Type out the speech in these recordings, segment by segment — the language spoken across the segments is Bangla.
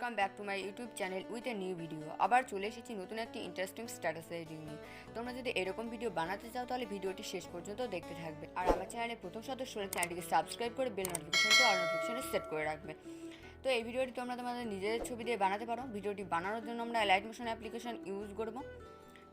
Welcome back to my YouTube channel with a new video. আবার চলে এসেছি নতুন একটি ইন্টারেস্টিং স্ট্যাটাস এডিটিং নিয়ে। তোমরা যদি এরকম ভিডিও বানাতে চাও তাহলে ভিডিওটি শেষ পর্যন্ত দেখতে থাকবে। আর আমার চ্যানেলে প্রথম সদস্য হলে চ্যানেলটিকে সাবস্ক্রাইব করে বেল নোটিফিকেশনটা অল নোটিফিকেশনে সেট করে রাখবে। তো এই ভিডিওটি তোমরা তোমাদের নিজেদের ছবি দিয়ে বানাতে পারো। ভিডিওটি বানানোর জন্য আমরা অ্যালাইট মোশন অ্যাপ্লিকেশন ইউজ করব।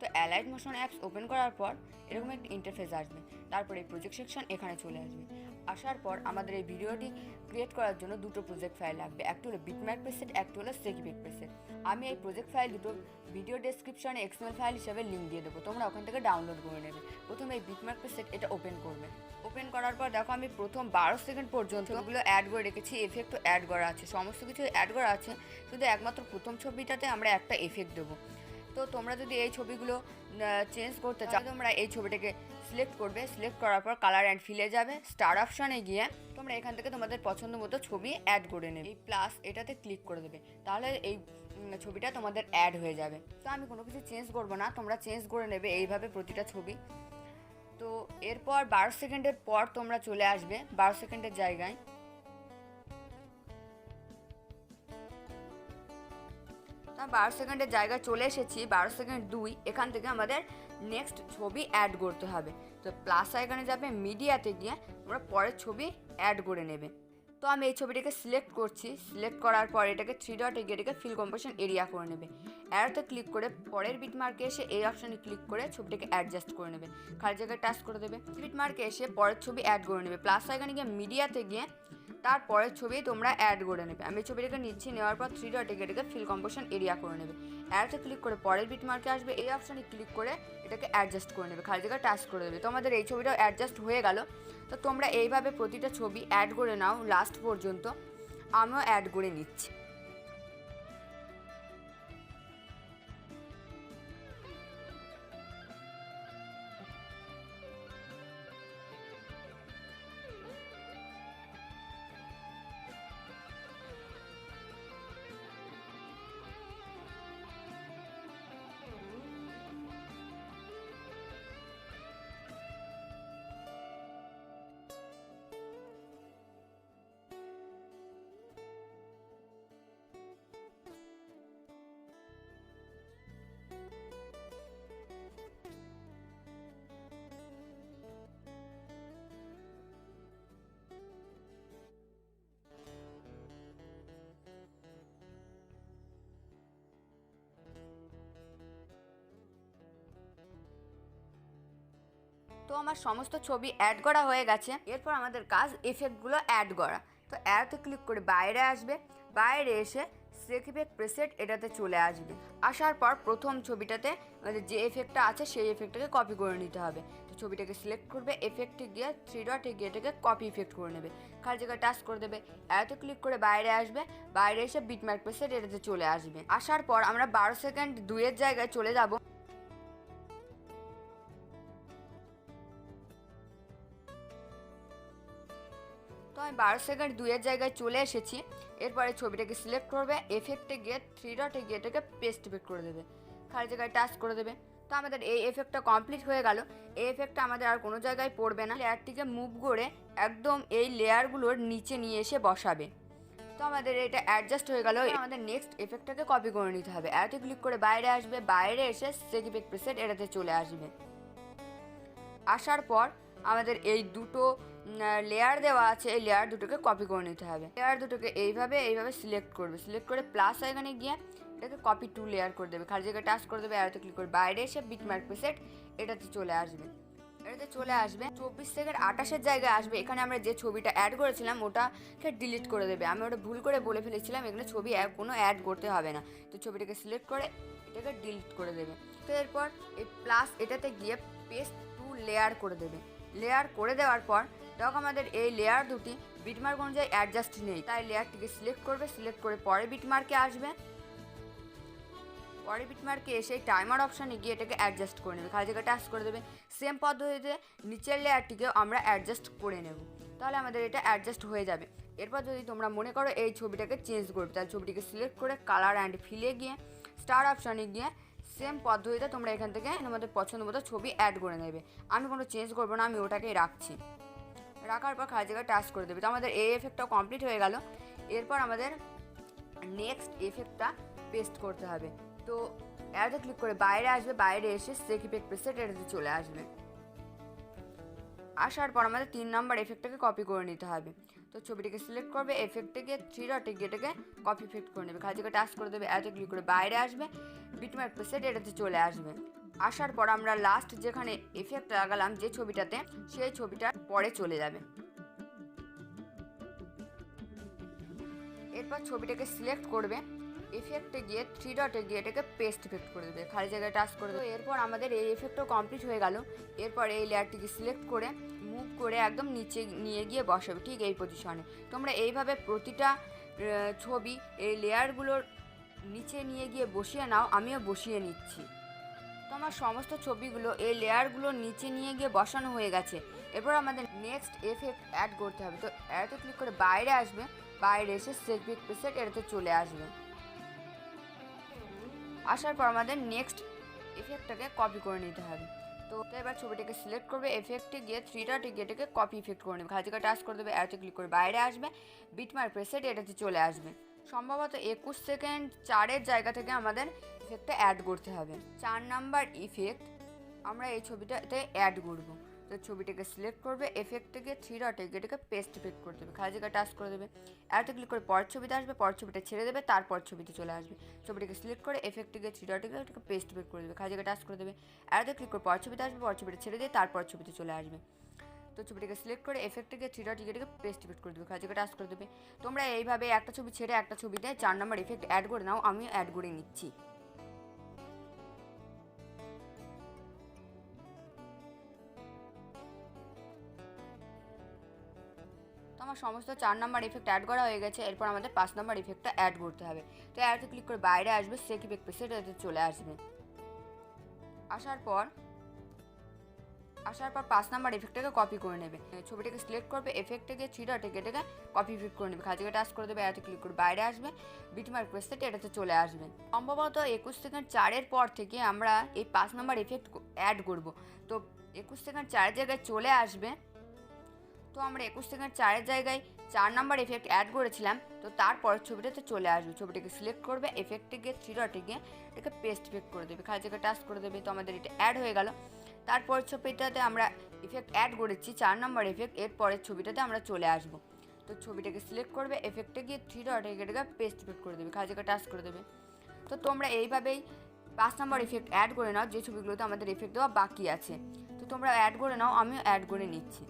তো অ্যালাইট মোশন অ্যাপস ওপেন করার পর এরকম একটি ইন্টারফেস আসবে। তারপর এই প্রজেক্ট সেকশন এখানে চলে আসবে। আসার পর আমাদের এই ভিডিওটি ক্রিয়েট করার জন্য দুটো প্রজেক্ট ফাইল লাগবে, একটি হলো বিটম্যাপ প্রেসেট, একটি হলো সেকিপিক প্রেসেট। আমি এই প্রজেক্ট ফাইল দুটো ভিডিও ডেসক্রিপশনে এক্সএমএল ফাইল হিসেবে লিঙ্ক দিয়ে দেবো, তোমরা ওখান থেকে ডাউনলোড করে নেবে। প্রথমে এই বিটম্যাপ প্রেসেট এটা ওপেন করবে। ওপেন করার পর দেখো আমি প্রথম 12 সেকেন্ড পর্যন্ত ওগুলো অ্যাড করে রেখেছি, এফেক্টও অ্যাড করা আছে, সমস্ত কিছু অ্যাড করা আছে। শুধু একমাত্র প্রথম ছবিটাতে আমরা একটা এফেক্ট দেবো। তো তোমরা যদি এই ছবিগুলো চেঞ্জ করতে চাও তোমরা এই ছবিটাকে সিলেক্ট করবে। সিলেক্ট করার পর কালার অ্যান্ড ফিলে যাবে, স্টার অপশানে গিয়ে তোমরা এখান থেকে তোমাদের পছন্দ মতো ছবি অ্যাড করে নেবে। এই প্লাস এটাতে ক্লিক করে দেবে, তাহলে এই ছবিটা তোমাদের অ্যাড হয়ে যাবে। তো আমি কোনো কিছু চেঞ্জ করবো না, তোমরা চেঞ্জ করে নেবে এইভাবে প্রতিটা ছবি। তো এরপর 12 সেকেন্ডের পর তোমরা চলে আসবে 12 সেকেন্ডের জায়গায়। তো 12 সেকেন্ডের জায়গায় চলে এসেছি 12 সেকেন্ড 2। এখান থেকে আমাদের নেক্সট ছবি অ্যাড করতে হবে। তো প্লাস আইকনে যাবে, মিডিয়াতে গিয়ে তোমরা পরের ছবি অ্যাড করে নেবে। তো আমি এই ছবিটাকে সিলেক্ট করছি। সিলেক্ট করার পর এটাকে 3 ডটে গিয়ে এটাকে ফিল কম্পোজিশন এরিয়া করে নেবে। অ্যারোতে ক্লিক করে পরের বিট মার্কে এসে এই অপশানে ক্লিক করে ছবিটাকে অ্যাডজাস্ট করে নেবে, খালি জায়গায় টাচ করে দেবে। বিট মার্কে এসে পরের ছবি অ্যাড করে নেবে। প্লাস আইকনে গিয়ে মিডিয়াতে গিয়ে তারপরের ছবি তোমরা অ্যাড করে নেবে। আমি ছবিটাকে নিচ্ছি, নেওয়ার পর 3 ডটে গিয়ে এটাকে ফিল কম্পোজিশন এরিয়া করে নেবে। অ্যারোতে ক্লিক করে পরের বিট মার্কে আসবে, এই অপশানে ক্লিক করে এটাকে অ্যাডজাস্ট করে নেবে, খালি জায়গায় টাচ করে দেবে। তো আমাদের এই ছবিটাও অ্যাডজাস্ট হয়ে গেল। তো তোমরা এইভাবে প্রতিটা ছবি অ্যাড করে নাও লাস্ট পর্যন্ত। আমিও অ্যাড করে নিচ্ছি। তো আমার সমস্ত ছবি অ্যাড করা হয়ে গেছে। এরপর আমাদের কাজ এফেক্টগুলো অ্যাড করা। তো অ্যাডতে ক্লিক করে বাইরে আসবে, বাইরে এসে সেকিপিক প্রেসেট এটাতে চলে আসবে। আসার পর প্রথম ছবিটাতে যে এফেক্টটা আছে সেই এফেক্টটাকে কপি করে নিতে হবে। তো ছবিটাকে সিলেক্ট করবে, এফেক্টে গিয়ে 3 ডটে গিয়ে এটাকে কপি ইফেক্ট করে নেবে, খালি জায়গায় টাচ করে দেবে। অ্যাডতে ক্লিক করে বাইরে আসবে, বাইরে এসে বিটম্যাপ প্রেসেট এটাতে চলে আসবে। আসার পর আমরা 12 সেকেন্ড 2-এর জায়গায় চলে যাব। তো আমি 12 সেকেন্ড 2-এর জায়গায় চলে এসেছি। এরপরে ছবিটাকে সিলেক্ট করবে, এফেক্টে গিয়ে 3 ডটে গিয়ে এটাকে পেস্ট ইফেক্ট করে দেবে, খালি জায়গায় টাচ করে দেবে। তো আমাদের এই এফেক্টটা কমপ্লিট হয়ে গেল। এই এফেক্টটা আমাদের আর কোনো জায়গায় পড়বে না, লেয়ারটিকে মুভ করে একদম এই লেয়ারগুলোর নিচে নিয়ে এসে বসাবে। তো আমাদের এটা অ্যাডজাস্ট হয়ে গেল। আমাদের নেক্সট এফেক্টটাকে কপি করে নিতে হবে। অ্যাডে ক্লিক করে বাইরে আসবে, বাইরে এসে সেকিপিক প্রেসেট এটাতে চলে আসবে। আসার পর আমাদের এই দুটো লেয়ার দেওয়া আছে, এই লেয়ার দুটোকে কপি করে নিতে হবে। লেয়ার দুটোকে এইভাবে সিলেক্ট করবে। সিলেক্ট করে প্লাস আইকনে গিয়ে এটাকে কপি টু লেয়ার করে দেবে, খালি জায়গায় টাচ করে দেবে। অ্যারোতে ক্লিক করে বাইরে এসে বিটম্যাপ প্রেসেট এটাতে চলে আসবে। এটাতে চলে আসবে 24 সেকেন্ড 28-এর জায়গায় আসবে। এখানে আমরা যে ছবিটা অ্যাড করেছিলাম ওটাকে ডিলিট করে দেবে। আমি ওটা ভুল করে বলে ফেলেছিলাম, এখানে ছবি কোনো অ্যাড করতে হবে না। তো ছবিটাকে সিলেক্ট করে এটাকে ডিলিট করে দেবে। তো এরপর এই প্লাস এটাতে গিয়ে পেস্ট টু লেয়ার করে দেবে। লেয়ার করে দেওয়ার পর দেখো আমাদের এই লেয়ার দুটি বিটমার্ক অনুযায়ী অ্যাডজাস্ট নেই, তাই লেয়ারটিকে সিলেক্ট করবে। সিলেক্ট করে পরে বিটমার্কে আসবে, পরে বিটমার্কে এসে টাইমার অপশানে গিয়ে এটাকে অ্যাডজাস্ট করে নেবে, খালি জায়গায় টাচ করে দেবে। সেম পদ্ধতিতে নিচের লেয়ারটিকেও আমরা অ্যাডজাস্ট করে নেব, তাহলে আমাদের এটা অ্যাডজাস্ট হয়ে যাবে। এরপর যদি তোমরা মনে করো এই ছবিটাকে চেঞ্জ করবে, তাহলে ছবিটিকে সিলেক্ট করে কালার অ্যান্ড ফিলে গিয়ে স্টার অপশানে গিয়ে সেম পদ্ধতিতে তোমরা এখান থেকে আমাদের পছন্দ মতো ছবি অ্যাড করে নেবে। আমি কোনো চেঞ্জ করবো না, আমি ওটাকেই রাখছি। রাখার পর খালি জায়গায় টাচ করে দেবে। তো আমাদের এই এফেক্টটাও কমপ্লিট হয়ে গেল। এরপর আমাদের নেক্সট এফেক্টটা পেস্ট করতে হবে। তো এটাতে ক্লিক করে বাইরে আসবে, বাইরে এসে সেক ইফেক্ট প্রেসেট এটাতে চলে আসবে। আসার পর আমাদের 3 নম্বর এফেক্টটাকে কপি করে নিতে হবে। তো ছবিটাকে সিলেক্ট করবে, এফেক্টে গিয়ে 3 ডটে গিয়ে এটাকে কপি ইফেক্ট করে নেবে, খালি জায়গায় টাচ করে দেবে, এটাতে ক্লিক করে বাইরে আসবে, বিটম্যাপ প্রেসেট এটাতে চলে আসবে। আসার পর আমরা লাস্ট যেখানে এফেক্ট লাগালাম যে ছবিটাতে, সেই ছবিটার পরে চলে যাবে। এরপর ছবিটাকে সিলেক্ট করবে, এফেক্টে গিয়ে 3 ডটে গিয়ে এটাকে পেস্ট ইফেক্ট করে দেবে, খালি জায়গায় টাচ করে দেবে। এরপর আমাদের এই এফেক্টও কমপ্লিট হয়ে গেল। এরপর এই লেয়ারটিকে সিলেক্ট করে মুভ করে একদম নিচে নিয়ে গিয়ে বসাবে, ঠিক এই পজিশনে। তোমরা এইভাবে প্রতিটা ছবি এই লেয়ারগুলোর নিচে নিয়ে গিয়ে বসিয়ে নাও, আমিও বসিয়ে নিচ্ছি। তো আমার সমস্ত ছবিগুলো এই লেয়ারগুলোর নিচে নিয়ে গিয়ে বসানো হয়ে গেছে। এরপর আমাদের নেক্সট এফেক্ট অ্যাড করতে হবে। তো এটাতে ক্লিক করে বাইরে আসবে, বাইরে এসে সেক ইফেক্ট প্রেসেট এটাতে চলে আসবে। আসার পর আমাদের নেক্সট এফেক্টটাকে কপি করে নিতে হবে। তো এবার ছবিটাকে সিলেক্ট করবে, এফেক্টে গিয়ে 3 ডটে গিয়ে এটাকে কপি ইফেক্ট করে নেবে, খালি জায়গায় টাচ করে দেবে, এটাতে ক্লিক করে বাইরে আসবে, বিটমার্ক প্রেসেট এটাতে চলে আসবে। সম্ভবত 21 সেকেন্ড 4-এর জায়গা থেকে আমাদের ইফেক্টটা অ্যাড করতে হবে। 4 নাম্বার ইফেক্ট আমরা এই ছবিটাতে অ্যাড করব। তো ছবিটাকে সিলেক্ট করবে, এফেক্টে গিয়ে 3 ডটে গিয়ে এটাকে পেস্ট ইফেক্ট করে দেবে, খালি জায়গায় টাচ করে দেবে, এটাতে ক্লিক করে পরের ছবিতে আসবে, পরের ছবিটা ছেড়ে দেবে, তারপর ছবিতে চলে আসবে। ছবিটাকে সিলেক্ট করে এফেক্টে গিয়ে 3 ডটে গিয়ে এটাকে পেস্ট ইফেক্ট করে দেবে, খালি জায়গায় টাচ করে দেবে, এটাতে ক্লিক করে পরের ছবিতে আসবে, পরের ছবিটা ছেড়ে দিয়ে তারপর ছবিতে চলে আসবে। তো ছবিটাকে সিলেক্ট করে এফেক্টে গিয়ে 3 ডটে গিয়ে এটাকে পেস্ট ইফেক্ট করে দেবে, খালি জায়গায় টাচ করে দেবে। তোমরা এইভাবে একটা ছবি ছেড়ে একটা ছবিতে 4 নাম্বার ইফেক্ট অ্যাড করে নাও, আমি অ্যাড করে নিচ্ছি। তো আমার সমস্ত 4 নাম্বার ইফেক্ট অ্যাড করা হয়ে গেছে। এরপর আমাদের 5 নাম্বার ইফেক্টটা অ্যাড করতে হবে। তো এটাতে ক্লিক করে বাইরে আসবে, সেক ইফেক্ট প্রেসেট এটাতে চলে আসবে। আসার পর 5 নাম্বার ইফেক্টটাকে কপি করে নেবে, ছবিটাকে সিলেক্ট করবে, এফেক্টে গিয়ে 3 ডটে গিয়ে এটাকে কপি ইফেক্ট করে নেবে, খালি জায়গায় টাচ করে দেবে, এটাতে ক্লিক করে বাইরে আসবে, বিটমার্ক প্রেসেট এটাতে চলে আসবে। সম্ভবত 21 সেকেন্ড 4-এর পর থেকে আমরা এই 5 নাম্বার ইফেক্ট অ্যাড করব। তো 21 সেকেন্ড 4-এর জায়গায় চলে আসবে। তো আমরা 21 সেকেন্ড 4-এর জায়গায় 4 নাম্বার এফেক্ট অ্যাড করেছিলাম। তো তারপর ছবিটাতে চলে আসবে, ছবিটাকে সিলেক্ট করবে, এফেক্টে গিয়ে 3 ডটে গিয়ে এটাকে পেস্ট ইফেক্ট করে দেবে, খালি জায়গায় টাচ করে দেবে। তো আমাদের এটা অ্যাড হয়ে গেল। তারপর ছবিটাতে আমরা ইফেক্ট অ্যাড করেছি 4 নাম্বার এফেক্ট, এর পরের ছবিটাতে আমরা চলে আসব। তো ছবিটাকে সিলেক্ট করবে, এফেক্টে গিয়ে 3 ডটে গিয়ে এটাকে পেস্ট ইফেক্ট করে দেবে, খালি জায়গায় টাচ করে দেবে। তো তোমরা এইভাবেই 5 নাম্বার এফেক্ট অ্যাড করে নাও, যে ছবিগুলোতে আমাদের এফেক্ট দেওয়া বাকি আছে। তো তোমরা অ্যাড করে নাও, আমিও অ্যাড করে নিচ্ছি।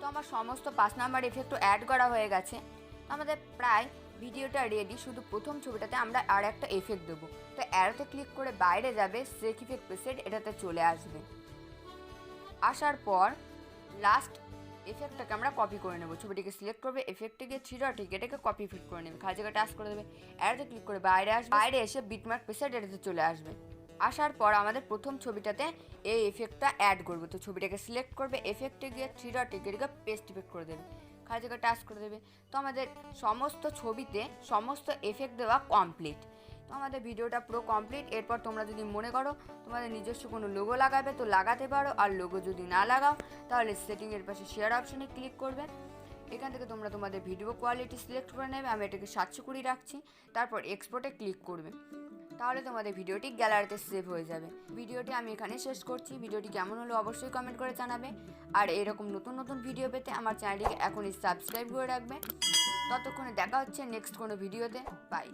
তো আমার সমস্ত 5 নাম্বার এফেক্টও অ্যাড করা হয়ে গেছে। তো আমাদের প্রায় ভিডিওটা রেডি, শুধু প্রথম ছবিটাতে আমরা আর একটা এফেক্ট দেবো। তো অ্যারোতে ক্লিক করে বাইরে যাবে, সেক ইফেক্ট প্রেসেট এটাতে চলে আসবে। আসার পর লাস্ট এফেক্টটাকে আমরা কপি করে নেব, ছবিটিকে সিলেক্ট করবে, এফেক্টে গিয়ে 3 ডটে গিয়ে এটাকে কপি ইফেক্ট করে নেবে, খালি জায়গায় টাচ করে দেবে, অ্যারোতে ক্লিক করে বাইরে আসবে, বাইরে এসে বিটমার্ক প্রেসেট এটাতে চলে আসবে। আসার পর আমাদের প্রথম ছবিটাতে এই এফেক্টটা অ্যাড করবে। তো ছবিটাকে সিলেক্ট করবে, এফেক্টে গিয়ে 3 ডটে গিয়ে পেস্ট ইফেক্ট করে দেবে, খালি জায়গায় টাচ করে দেবে। তো আমাদের সমস্ত ছবিতে সমস্ত এফেক্ট দেওয়া কমপ্লিট। তো আমাদের ভিডিওটা পুরো কমপ্লিট। এরপর তোমরা যদি মনে করো তোমাদের নিজস্ব কোনো লোগো লাগাবে তো লাগাতে পারো, আর লোগো যদি না লাগাও তাহলে সেটিংয়ের পাশে শেয়ার অপশানে ক্লিক করবে। এখান থেকে তোমরা তোমাদের ভিডিও কোয়ালিটি সিলেক্ট করে নেবে, আমি এটাকে 720 রাখছি। তারপর এক্সপোর্টে ক্লিক করবে, তাহলে তোমাদের ভিডিওটি গ্যালারিতে সেভ হয়ে যাবে। ভিডিওটি আমি এখানে শেষ করছি। ভিডিওটি কেমন হলো অবশ্যই কমেন্ট করে জানাবে। আর এরকম নতুন নতুন ভিডিও পেতে আমার চ্যানেলটিকে এখনই সাবস্ক্রাইব করে রাখবে। ততক্ষণে দেখা হচ্ছে নেক্সট কোনো ভিডিওতে। বাই।